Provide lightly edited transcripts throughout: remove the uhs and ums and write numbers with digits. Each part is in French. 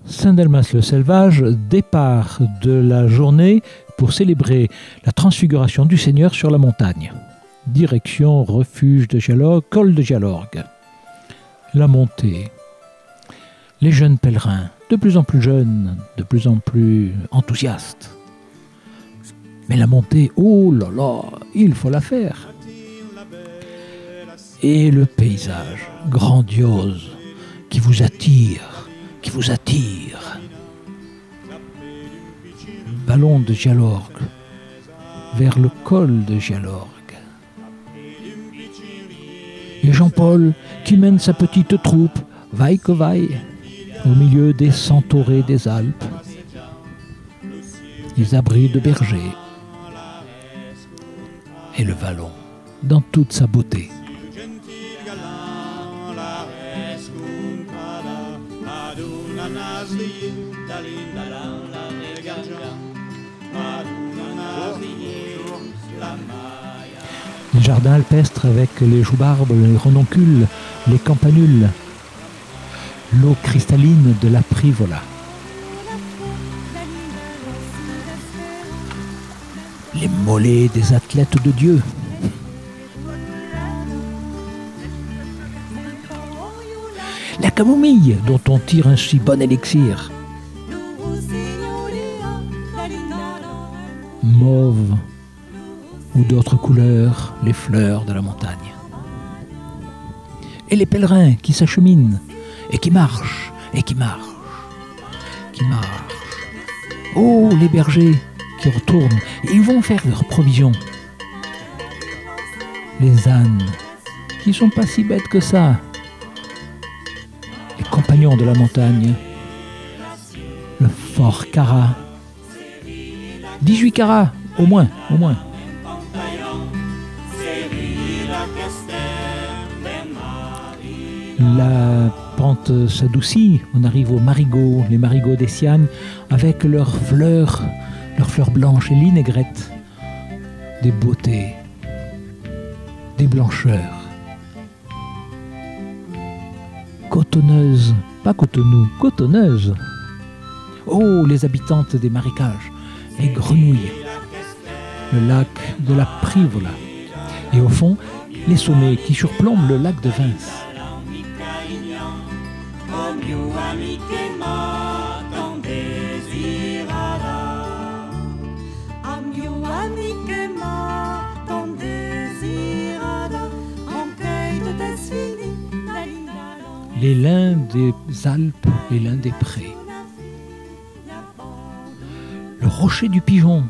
Saint-Delmas le Sauvage, départ de la journée pour célébrer la transfiguration du Seigneur sur la montagne. Direction refuge de Gialorgue, col de Gialorgue. La montée. Les jeunes pèlerins, de plus en plus jeunes, de plus en plus enthousiastes. Mais la montée, oh là là, il faut la faire. Et le paysage grandiose qui vous attire, Vallon de Gialorgue, vers le col de Gialorgue. Et Jean-Paul qui mène sa petite troupe, vaille que vaille, au milieu des centaurées des Alpes, les abris de bergers, et le vallon dans toute sa beauté. Les jardins alpestres avec les joubarbes, les renoncules, les campanules, l'eau cristalline de la Privola. Les mollets des athlètes de Dieu. La camomille dont on tire un si bon élixir. Mauve ou d'autres couleurs, les fleurs de la montagne. Et les pèlerins qui s'acheminent et qui marchent, qui marchent. Oh, les bergers qui retournent, et ils vont faire leurs provisions. Les ânes, qui sont pas si bêtes que ça. Les compagnons de la montagne. Le fort Cara. 18 carats, au moins. La pente s'adoucit, on arrive aux marigots, les marigots des Siagnes, avec leurs fleurs blanches et l'inaigrette, des beautés, des blancheurs. Cotonneuses, pas cotonou, cotonneuses. Oh, les habitantes des marécages, les grenouilles, le lac de la Privola, et au fond, les sommets qui surplombent le lac de Vince. Les lins des Alpes, les lins des prés. Le rocher du pigeon.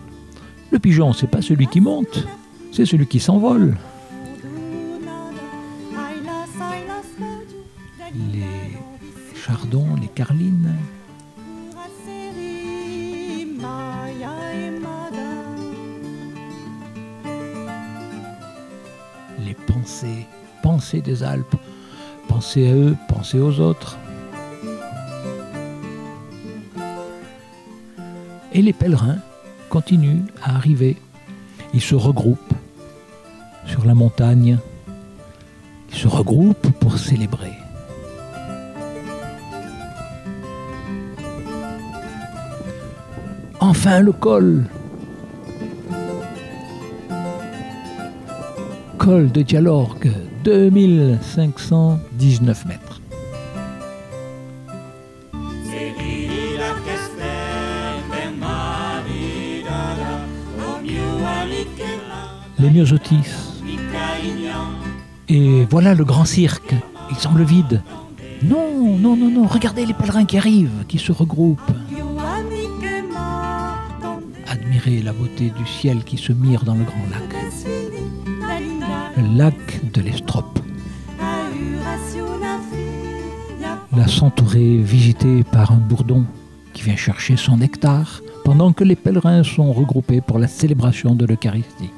Le pigeon, c'est pas celui qui monte, c'est celui qui s'envole. Les chardons, les carlines. Les pensées des Alpes. Pensez à eux, pensez aux autres. Et les pèlerins continuent à arriver. Ils se regroupent sur la montagne. Ils se regroupent pour célébrer. Enfin le col. Col de Gialorgue, 2519 mètres. Les myosotis. Et voilà le grand cirque. Il semble vide. Non, regardez les pèlerins qui arrivent, qui se regroupent. Admirez la beauté du ciel qui se mire dans le grand lac. Le lac de l'Estrope. La centaurée visitée par un bourdon qui vient chercher son nectar pendant que les pèlerins sont regroupés pour la célébration de l'Eucharistie.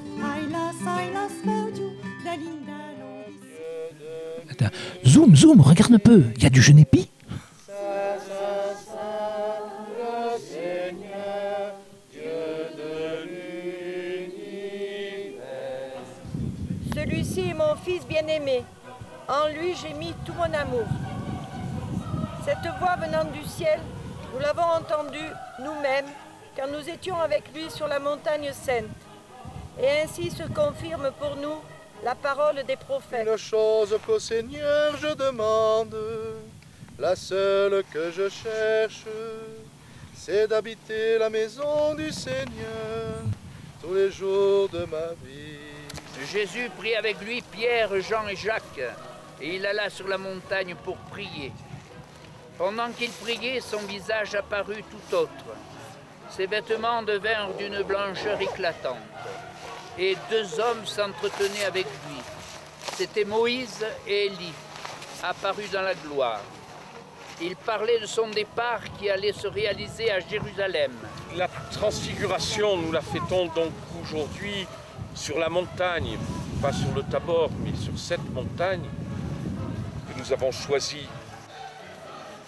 Attends. Zoom, regarde un peu, il y a du genépi. Celui-ci est mon fils bien-aimé. En lui, j'ai mis tout mon amour. Cette voix venant du ciel Nous l'avons entendu nous-mêmes, car nous étions avec lui sur la montagne sainte. Et ainsi se confirme pour nous la parole des prophètes. Une chose qu'au Seigneur je demande, la seule que je cherche, c'est d'habiter la maison du Seigneur tous les jours de ma vie. Jésus prit avec lui Pierre, Jean et Jacques, et il alla sur la montagne pour prier. Pendant qu'il priait, son visage apparut tout autre. Ses vêtements devinrent d'une blancheur éclatante. Et deux hommes s'entretenaient avec lui. C'étaient Moïse et Élie, apparus dans la gloire. Ils parlaient de son départ qui allait se réaliser à Jérusalem. La transfiguration, nous la fêtons donc aujourd'hui sur la montagne, pas sur le Tabor, mais sur cette montagne que nous avons choisie.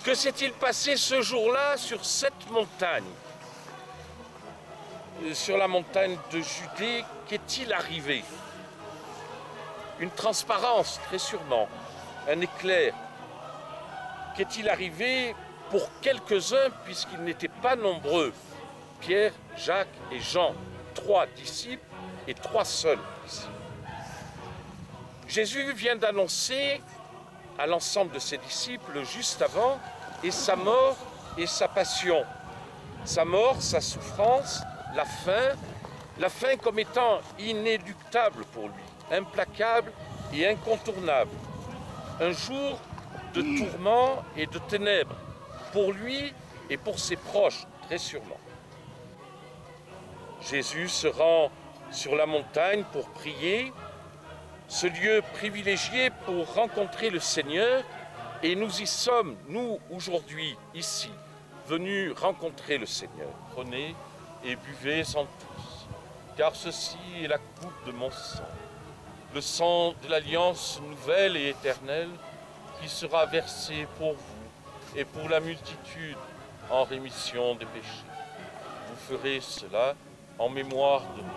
Que s'est-il passé ce jour-là sur cette montagne? Sur la montagne de Judée, qu'est-il arrivé? Une transparence, très sûrement, un éclair. Qu'est-il arrivé pour quelques-uns, puisqu'ils n'étaient pas nombreux? Pierre, Jacques et Jean, 3 disciples et 3 seuls disciples. Jésus vient d'annoncer à l'ensemble de ses disciples juste avant et sa mort et sa passion. Sa mort, sa souffrance, la fin comme étant inéluctable pour lui, implacable et incontournable. Un jour de tourments et de ténèbres, pour lui et pour ses proches, très sûrement. Jésus se rend sur la montagne pour prier, ce lieu privilégié pour rencontrer le Seigneur, et nous y sommes, nous, aujourd'hui, ici, venus rencontrer le Seigneur. Prenez et buvez-en tous, car ceci est la coupe de mon sang, le sang de l'alliance nouvelle et éternelle, qui sera versé pour vous et pour la multitude en rémission des péchés. Vous ferez cela en mémoire de moi.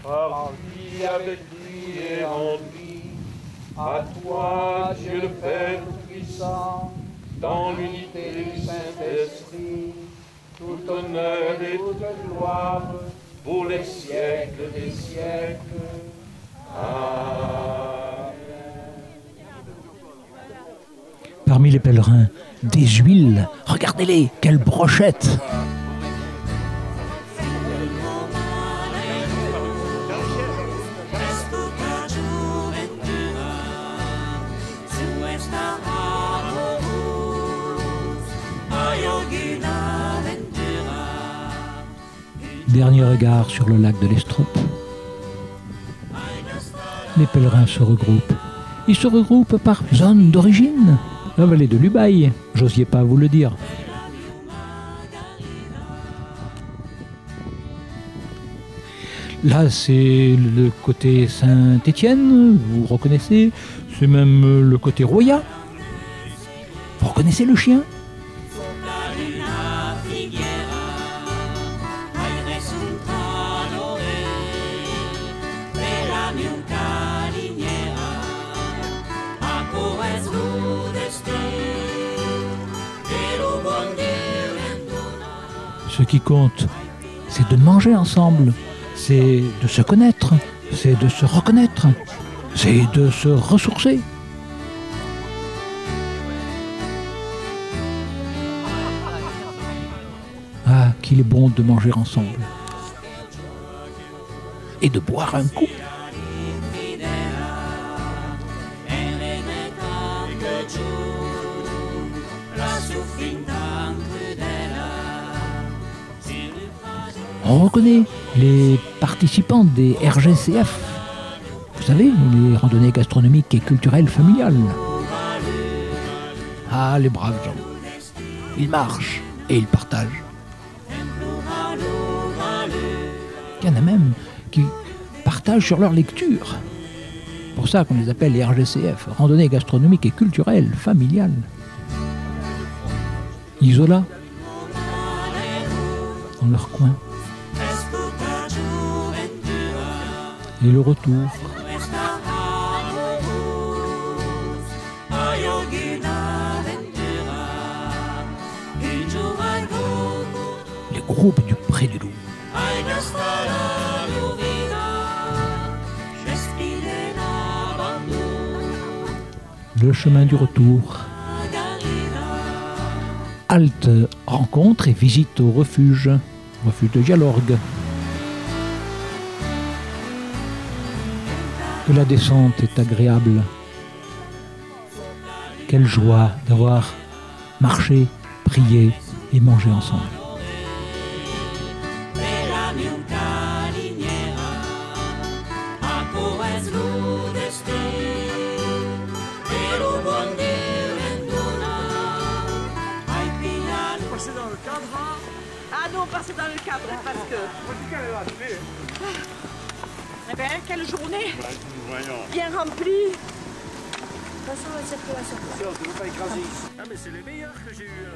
Par lui, avec lui et en lui, à toi, Dieu le Père Tout-Puissant, dans l'unité du Saint-Esprit, tout honneur et toute gloire, pour les siècles des siècles. Amen. Parmi les pèlerins, des huiles, regardez-les, quelles brochettes! Dernier regard sur le lac de l'Estrop. Les pèlerins se regroupent. Ils se regroupent par zone d'origine. La vallée de l'Ubaye, j'osiais pas vous le dire. Là, c'est le côté Saint-Étienne, vous reconnaissez. C'est même le côté Roya. Vous reconnaissez le chien? Ce qui compte, c'est de manger ensemble, c'est de se connaître, c'est de se reconnaître, c'est de se ressourcer. Ah, qu'il est bon de manger ensemble. Et de boire un coup. On reconnaît les participants des RGCF. Vous savez, les randonnées gastronomiques et culturelles familiales. Ah, les braves gens. Ils marchent et ils partagent. Il y en a même qui partagent sur leur lecture. C'est pour ça qu'on les appelle les RGCF, randonnée gastronomique et culturelle, familiale. Isola, dans leur coin. Et le retour. Les groupes du Pré du Loup. Le chemin du retour. Halte, rencontre et visite au refuge de Jalorgues. Que la descente est agréable. Quelle joie d'avoir marché, prié et mangé ensemble. Ah non, passer dans le cadre parce que... Eh bien, quelle journée bien remplie. Attention à la circulation. Tu veux pas écraser. Ah mais c'est les meilleurs que j'ai eu.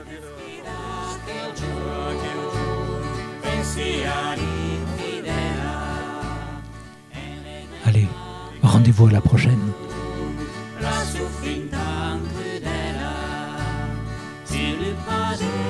Allez, rendez-vous à la prochaine. Sur le pas de